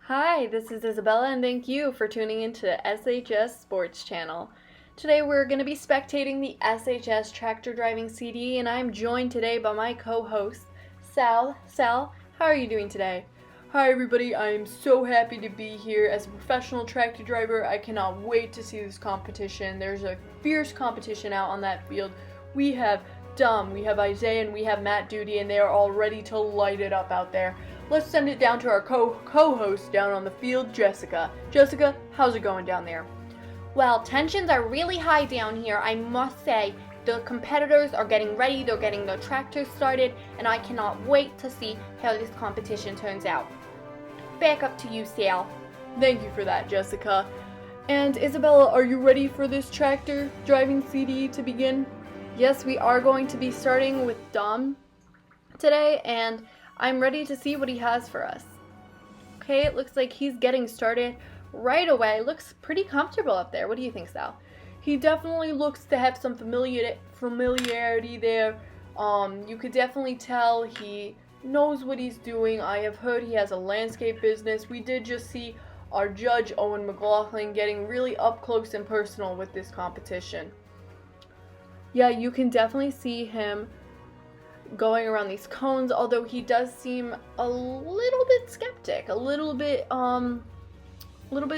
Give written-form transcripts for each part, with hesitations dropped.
Hi, this is Isabella, and thank you for tuning into SHS Sports Channel. Today we're going to be spectating the SHS Tractor Driving CDE, and I'm joined today by my co-host, Sal. Sal, how are you doing today? Hi everybody, I'm so happy to be here as a professional tractor driver. I cannot wait to see this competition. There's a fierce competition out on that field. We have Dom, we have Isaiah, and we have Matt Duty, and they are all ready to light it up out there. Let's send it down to our co-host down on the field, Jessica. Jessica, how's it going down there? Well, tensions are really high down here, I must say. The competitors are getting ready, they're getting their tractors started, and I cannot wait to see how this competition turns out. Back up to you, Sal. Thank you for that, Jessica. And Isabella, are you ready for this tractor driving CDE to begin? Yes, we are going to be starting with Dom today, and I'm ready to see what he has for us. Okay, it looks like he's getting started right away. Looks pretty comfortable up there. What do you think, Sal? He definitely looks to have some familiarity there. You could definitely tell he knows what he's doing. I have heard he has a landscape business. We did just see our judge, Owen McLaughlin, getting really up close and personal with this competition. Yeah, you can definitely see him going around these cones, although he does seem a little bit skeptic, a little bit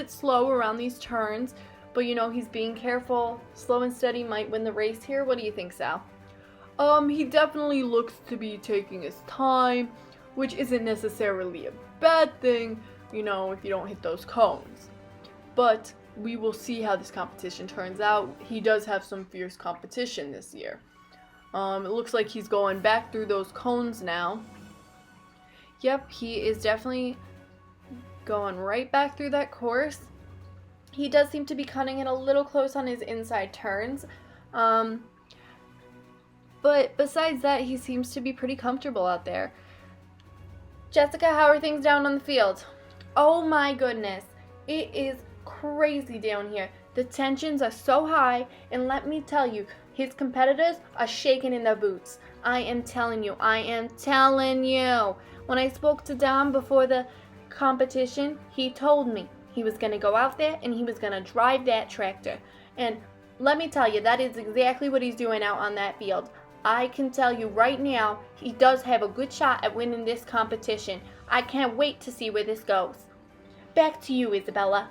slow around these turns, but you know, he's being careful. Slow and steady might win the race here. What do you think, Sal? He definitely looks to be taking his time, which isn't necessarily a bad thing, you know, if you don't hit those cones. But we will see how this competition turns out. He does have some fierce competition this year. It looks like he's going back through those cones now. Yep, he is definitely going right back through that course. He does seem to be cutting it a little close on his inside turns. But besides that, he seems to be pretty comfortable out there. Jessica, how are things down on the field? Oh my goodness, it is crazy down here. The tensions are so high, and let me tell you, his competitors are shaking in their boots. I am telling you. When I spoke to Dom before the competition, he told me he was going to go out there and he was going to drive that tractor. And let me tell you, that is exactly what he's doing out on that field. I can tell you right now, he does have a good shot at winning this competition. I can't wait to see where this goes. Back to you, Isabella.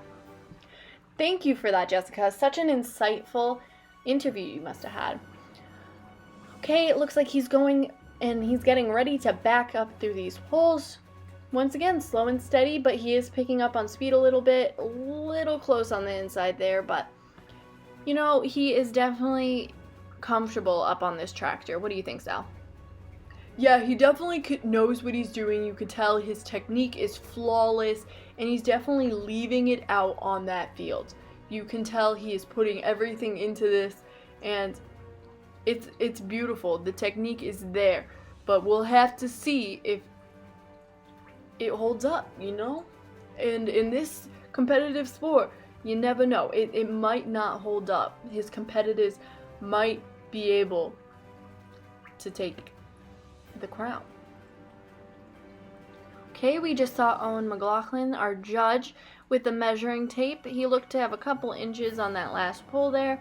Thank you for that, Jessica. Such an insightful interview you must have had. Okay, it looks like he's going and he's getting ready to back up through these holes. Once again, slow and steady, but he is picking up on speed a little bit, a little close on the inside there, but you know, he is definitely comfortable up on this tractor. What do you think, Sal? Yeah, he definitely knows what he's doing. You could tell his technique is flawless, and he's definitely leaving it out on that field. You can tell he is putting everything into this, and it's beautiful. The technique is there, but we'll have to see if it holds up, you know? And in this competitive sport, you never know. It might not hold up. His competitors might be able to take the crown. Okay, we just saw Owen McLaughlin, our judge, with the measuring tape. He looked to have a couple inches on that last pull there,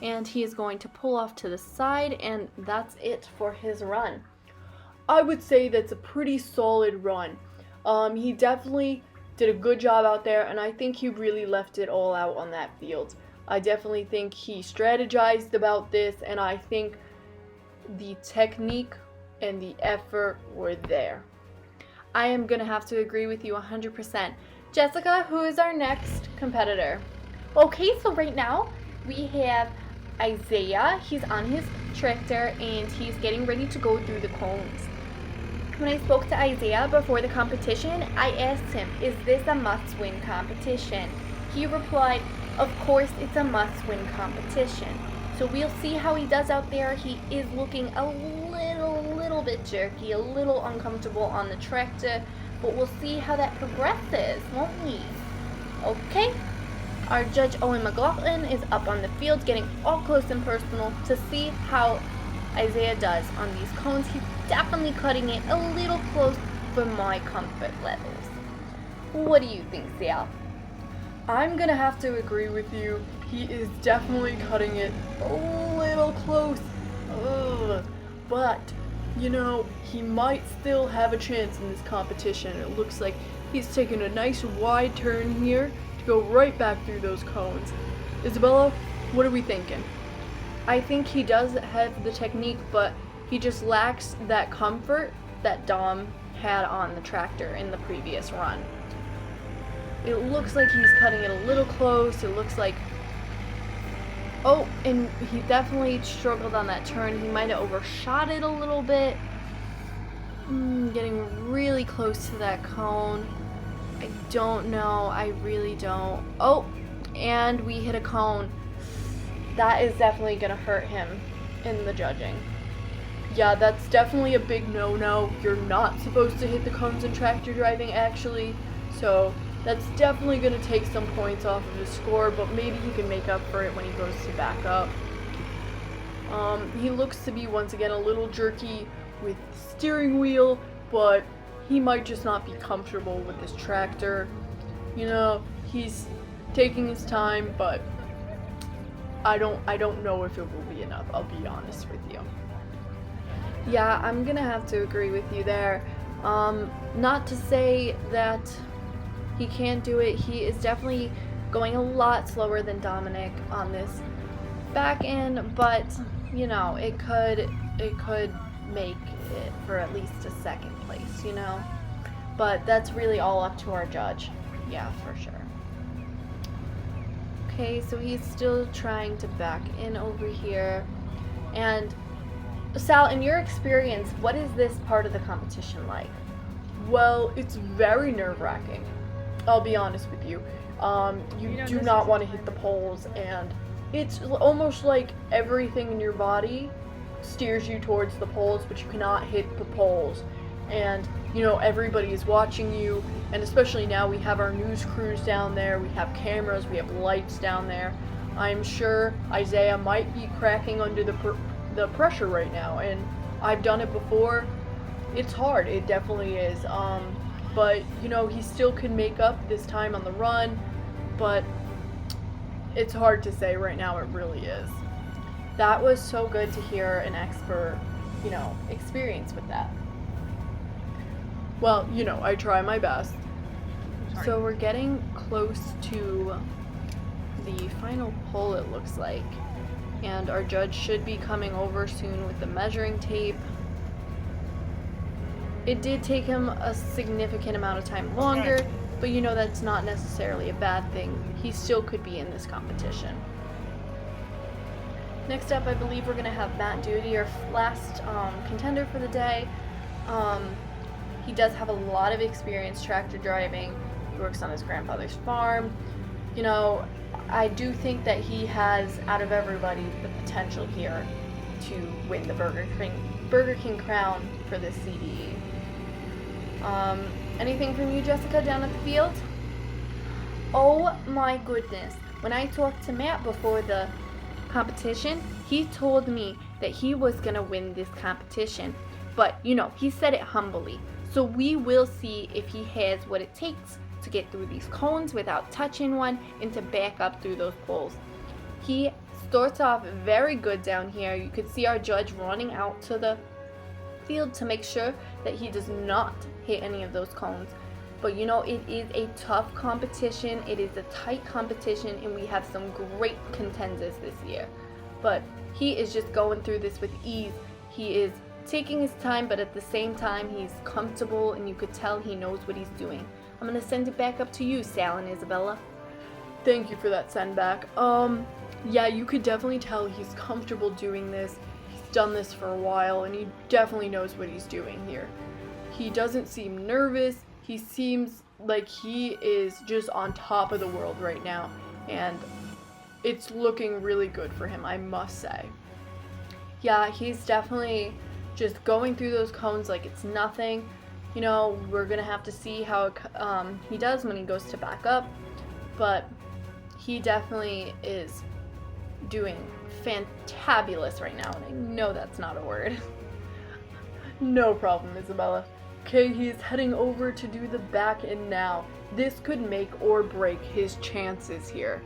and he is going to pull off to the side, and that's it for his run. I would say that's a pretty solid run. He definitely did a good job out there, and I think he really left it all out on that field. I definitely think he strategized about this, and I think the technique and the effort were there. I am going to have to agree with you 100%. Jessica, who is our next competitor? Okay, so right now we have Isaiah. He's on his tractor and he's getting ready to go through the cones. When I spoke to Isaiah before the competition, I asked him, is this a must-win competition? He replied, of course it's a must-win competition. So we'll see how he does out there. He is looking a little bit jerky, a little uncomfortable on the tractor, but we'll see how that progresses, won't we? Okay, our judge Owen McLaughlin is up on the field getting all close and personal to see how Isaiah does on these cones. He's definitely cutting it a little close for my comfort levels. What do you think, Sal? I'm gonna have to agree with you. He is definitely cutting it a little close. Ugh. But, he might still have a chance in this competition. It looks like he's taking a nice wide turn here to go right back through those cones. Isabella, what are we thinking? I think he does have the technique, but he just lacks that comfort that Dom had on the tractor in the previous run. It looks like he's cutting it a little close. It looks like... Oh, and he definitely struggled on that turn. He might have overshot it a little bit. Getting really close to that cone. I don't know. I really don't. Oh, and we hit a cone. That is definitely going to hurt him in the judging. Yeah, that's definitely a big no-no. You're not supposed to hit the cones in tractor driving, actually. So that's definitely going to take some points off of his score, but maybe he can make up for it when he goes to back up. He looks to be, once again, a little jerky with the steering wheel, but he might just not be comfortable with this tractor. He's taking his time, but I don't know if it will be enough, I'll be honest with you. Yeah, I'm gonna have to agree with you there. Not to say that he can't do it. He is definitely going a lot slower than Dominic on this back end, but it could make it for at least a second place, But that's really all up to our judge. Yeah, for sure. Okay, so he's still trying to back in over here. And Sal, in your experience, what is this part of the competition like? Well, it's very nerve-wracking. I'll be honest with you. You do not want to hit the poles, and it's almost like everything in your body steers you towards the poles, but you cannot hit the poles. And, everybody is watching you, and especially now we have our news crews down there, we have cameras, we have lights down there. I'm sure Isaiah might be cracking under the pressure right now, and I've done it before. It's hard, it definitely is. But he still can make up this time on the run, but it's hard to say right now. It really is. That was so good to hear an expert experience with that. Well, I try my best. So we're getting close to the final pull, it looks like, and our judge should be coming over soon with the measuring tape. It did take him a significant amount of time longer, but that's not necessarily a bad thing. He still could be in this competition. Next up, I believe we're going to have Matt Duty, our last contender for the day. He does have a lot of experience tractor driving. He works on his grandfather's farm. I do think that he has, out of everybody, the potential here to win the Burger King crown for this CDE. Anything from you, Jessica, down at the field? Oh my goodness. When I talked to Matt before the competition, he told me that he was going to win this competition. But, he said it humbly. So we will see if he has what it takes to get through these cones without touching one and to back up through those poles. He starts off very good down here. You could see our judge running out to the field to make sure that he does not hit any of those cones. But it is a tough competition. It is a tight competition, and we have some great contenders this year. But he is just going through this with ease. He is taking his time, but at the same time, he's comfortable, and you could tell he knows what he's doing. I'm going to send it back up to you, Sal and Isabella. Thank you for that send back. Yeah, you could definitely tell he's comfortable doing this. He's done this for a while, and he definitely knows what he's doing here. He doesn't seem nervous. He seems like he is just on top of the world right now, and it's looking really good for him, I must say. Yeah, he's definitely just going through those cones like it's nothing. We're gonna have to see how he does when he goes to back up, but he definitely is doing fantabulous right now, and I know that's not a word. No problem, Isabella. Okay, he's heading over to do the back end now. This could make or break his chances here.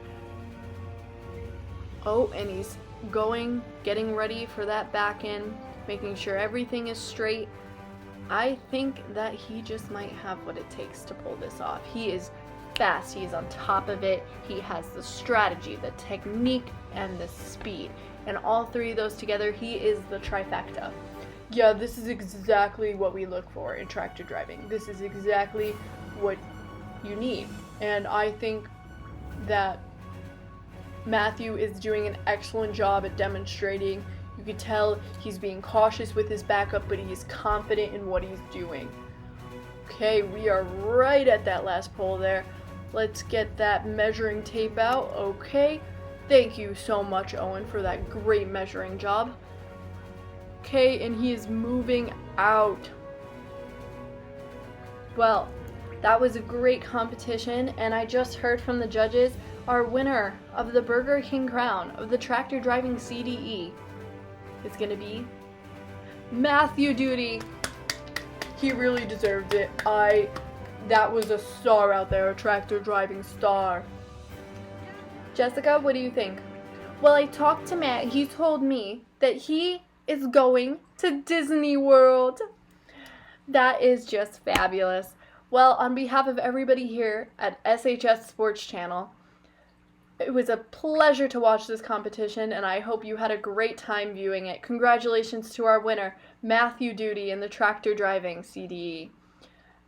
Oh, and he's getting ready for that back end, making sure everything is straight. I think that he just might have what it takes to pull this off. He is fast, he is on top of it, he has the strategy, the technique, and the speed. And all three of those together, he is the trifecta. Yeah, this is exactly what we look for in tractor driving. This is exactly what you need. And I think that Matthew is doing an excellent job at demonstrating. You can tell he's being cautious with his backup, but he's confident in what he's doing. Okay, we are right at that last pole there. Let's get that measuring tape out. Okay, thank you so much, Owen, for that great measuring job. Okay, and he is moving out. Well, that was a great competition, and I just heard from the judges, our winner of the Burger King crown of the Tractor Driving CDE is going to be Matthew Duty. He really deserved it. That was a star out there, a tractor driving star. Jessica, what do you think? Well, I talked to Matt. He told me that he is going to Disney World. That is just fabulous. Well, on behalf of everybody here at SHS Sports Channel, it was a pleasure to watch this competition, and I hope you had a great time viewing it. Congratulations to our winner, Matthew Duty, in the Tractor Driving CDE.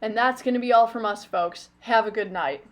And that's going to be all from us, folks. Have a good night.